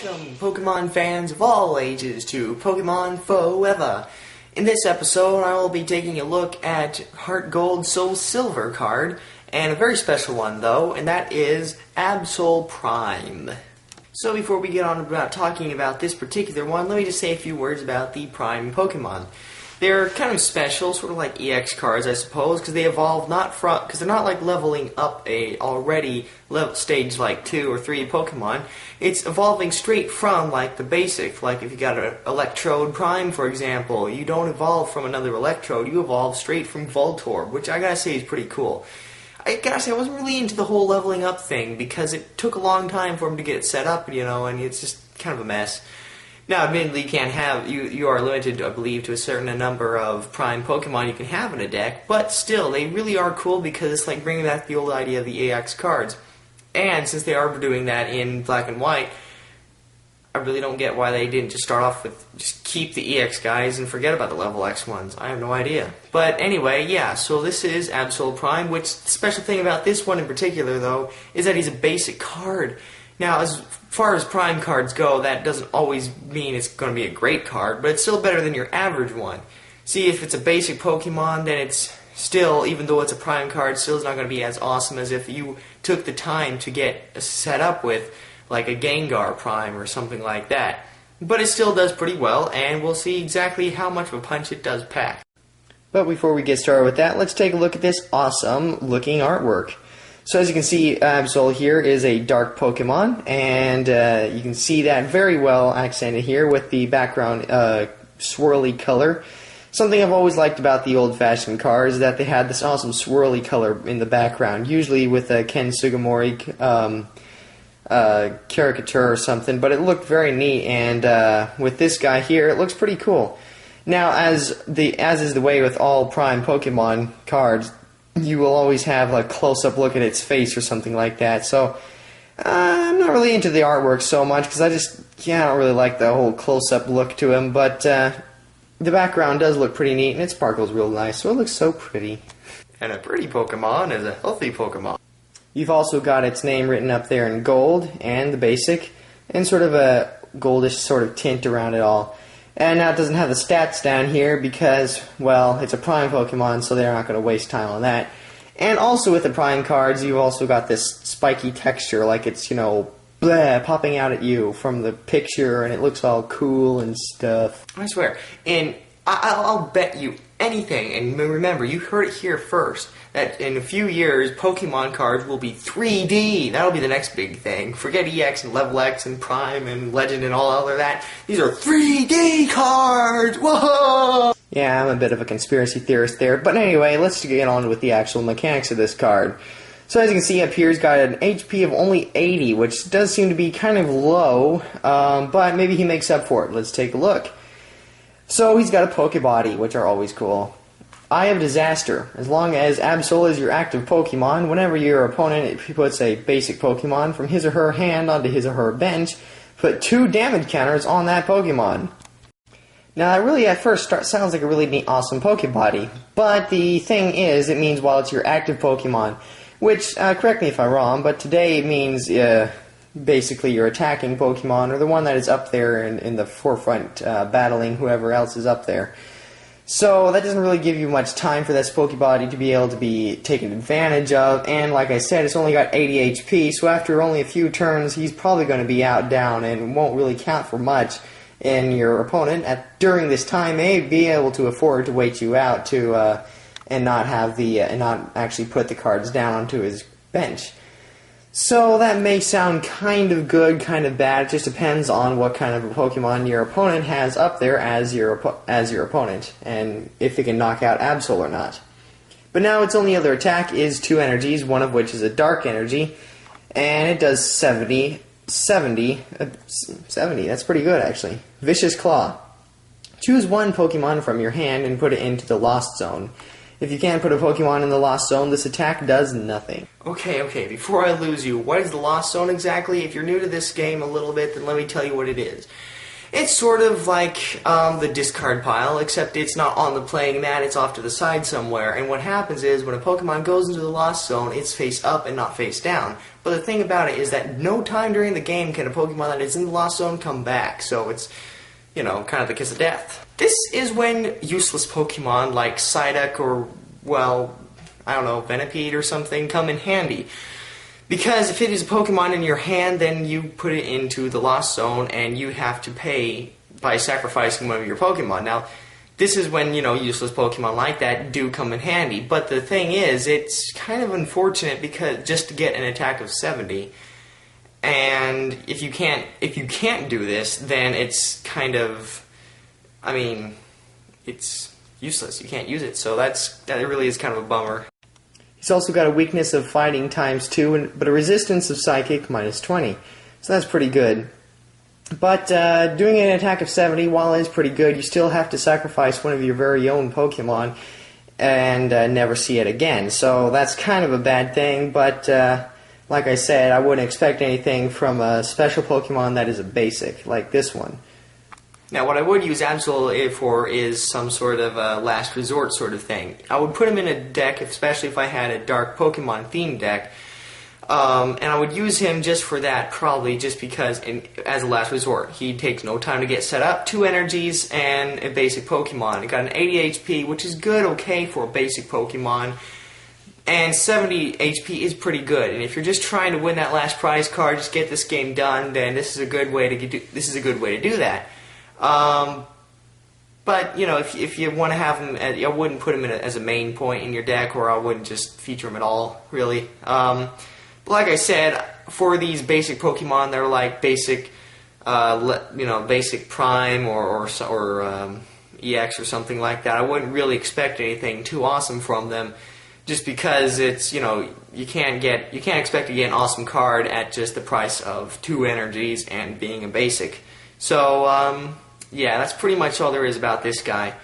Welcome, Pokemon fans of all ages, to Pokemon Forever. In this episode, I will be taking a look at Heart Gold Soul Silver card, and a very special one though, and that is Absol Prime. So before we get on about talking about this particular one, let me just say a few words about the Prime Pokemon. They're kind of special, sort of like EX cards, I suppose, because they evolve because they're not like leveling up a already level stage like 2 or 3 Pokemon. It's evolving straight from like the basic. Like if you got an Electrode Prime, for example, you don't evolve from another Electrode, you evolve straight from Voltorb, which I gotta say is pretty cool. I gotta say I wasn't really into the whole leveling up thing because it took a long time for them to get it set up, you know, and it's just kind of a mess. Now, admittedly, you can't have, you are limited, I believe, to a certain number of Prime Pokemon you can have in a deck, but still, they really are cool because it's like bringing back the old idea of the AX cards. And since they are doing that in black and white, I really don't get why they didn't just start off with, just keep the EX guys and forget about the level X ones. I have no idea. But anyway, yeah, so this is Absol Prime, which the special thing about this one in particular, though, is that he's a basic card. Now, as far as Prime cards go, that doesn't always mean it's going to be a great card, but it's still better than your average one. See, if it's a basic Pokemon, then it's still, even though it's a Prime card, still is not going to be as awesome as if you took the time to get set up with, like a Gengar Prime or something like that. But it still does pretty well, and we'll see exactly how much of a punch it does pack. But before we get started with that, let's take a look at this awesome-looking artwork. So as you can see, Absol here is a dark Pokemon, and you can see that very well accented here with the background swirly color. Something I've always liked about the old-fashioned cards is that they had this awesome swirly color in the background, usually with a Ken Sugimori caricature or something, but it looked very neat, and with this guy here, it looks pretty cool. Now, as is the way with all Prime Pokemon cards, you will always have a close-up look at its face or something like that. So I'm not really into the artwork so much because I don't really like the whole close-up look to him. But the background does look pretty neat and it sparkles real nice, so it looks so pretty. And a pretty Pokemon is a healthy Pokemon. You've also got its name written up there in gold and the basic, and sort of a goldish sort of tint around it all. And now it doesn't have the stats down here because, well, it's a Prime Pokemon, so they're not going to waste time on that. And also with the Prime cards, you've also got this spiky texture, like it's, you know, bleh, popping out at you from the picture, and it looks all cool and stuff. I swear, and I'll bet you anything, and remember, you heard it here first, that in a few years, Pokemon cards will be 3D. That'll be the next big thing. Forget EX and Level X and Prime and Legend and all other that. These are 3D cards! Whoa! Yeah, I'm a bit of a conspiracy theorist there. But anyway, let's get on with the actual mechanics of this card. So as you can see up here, he's got an HP of only 80, which does seem to be kind of low, but maybe he makes up for it. Let's take a look. So he's got a Pokebody, which are always cool. Eye of Disaster. As long as Absol is your active Pokemon, whenever your opponent puts a basic Pokemon from his or her hand onto his or her bench, put 2 damage counters on that Pokemon. Now that really at first sounds like a really neat, awesome Pokebody, but the thing is, it means while it's your active Pokemon, which, correct me if I'm wrong, but today it means basically your attacking Pokemon, or the one that is up there in the forefront battling whoever else is up there. So that doesn't really give you much time for this Pokebody to be able to be taken advantage of, and like I said, it's only got 80 HP, so after only a few turns, he's probably going to be down, and won't really count for much, and your opponent, during this time, may be able to afford to wait you out and not actually put the cards down onto his bench. So that may sound kind of good, kind of bad. It just depends on what kind of a Pokemon your opponent has up there as your opponent, and if they can knock out Absol or not. But now its only other attack is 2 energies, one of which is a Dark Energy, and it does 70, that's pretty good actually. Vicious Claw. Choose one Pokemon from your hand and put it into the Lost Zone. If you can't put a Pokemon in the Lost Zone, this attack does nothing. Okay, before I lose you, what is the Lost Zone exactly? If you're new to this game a little bit, then let me tell you what it is. It's sort of like the discard pile, except it's not on the playing mat, it's off to the side somewhere. And what happens is, when a Pokemon goes into the Lost Zone, it's face up and not face down. But the thing about it is that no time during the game can a Pokemon that is in the Lost Zone come back. So it's, you know, kind of the kiss of death. This is when useless Pokemon like Psyduck or, well, I don't know, Venipede or something come in handy. Because if it is a Pokemon in your hand, then you put it into the Lost Zone and you have to pay by sacrificing one of your Pokemon. Now, this is when, you know, useless Pokemon like that do come in handy. But the thing is, it's kind of unfortunate because just to get an attack of 70. And if you can't do this, then it's kind of, I mean, it's useless. You can't use it. So that really is kind of a bummer. He's also got a weakness of fighting ×2, but a resistance of psychic -20. So that's pretty good. But doing an attack of 70, while it's pretty good, you still have to sacrifice one of your very own Pokemon and never see it again. So that's kind of a bad thing, but like I said, I wouldn't expect anything from a special Pokemon that is a basic, like this one. Now, what I would use Absol for is some sort of a last resort sort of thing. I would put him in a deck, especially if I had a dark Pokemon themed deck, and I would use him just for that, probably just because, as a last resort. He takes no time to get set up, 2 energies, and a basic Pokemon. It got an 80 HP, which is good, okay, for a basic Pokemon, and 70 HP is pretty good. And if you're just trying to win that last prize card, just get this game done, then this is a good way to do that. But, you know, if you want to have him, I wouldn't put him in as a main point in your deck, or I wouldn't just feature him at all, really. But like I said, for these basic Pokemon, they're like basic, you know, basic Prime or EX or something like that. I wouldn't really expect anything too awesome from them, just because it's, you know, you can't expect to get an awesome card at just the price of 2 energies and being a basic. So, yeah, that's pretty much all there is about this guy.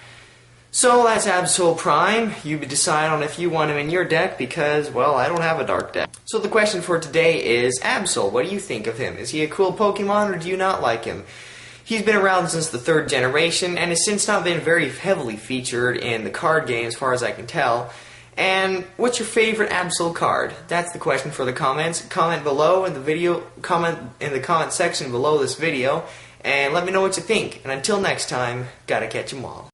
So that's Absol Prime. You decide on if you want him in your deck because, well, I don't have a dark deck. So the question for today is, Absol, what do you think of him? Is he a cool Pokemon or do you not like him? He's been around since the 3rd generation and has since not been very heavily featured in the card game as far as I can tell. And what's your favorite Absol card? That's the question for the comments. Comment below in the video, comment in the comment section below this video. And let me know what you think. And until next time, gotta catch 'em all.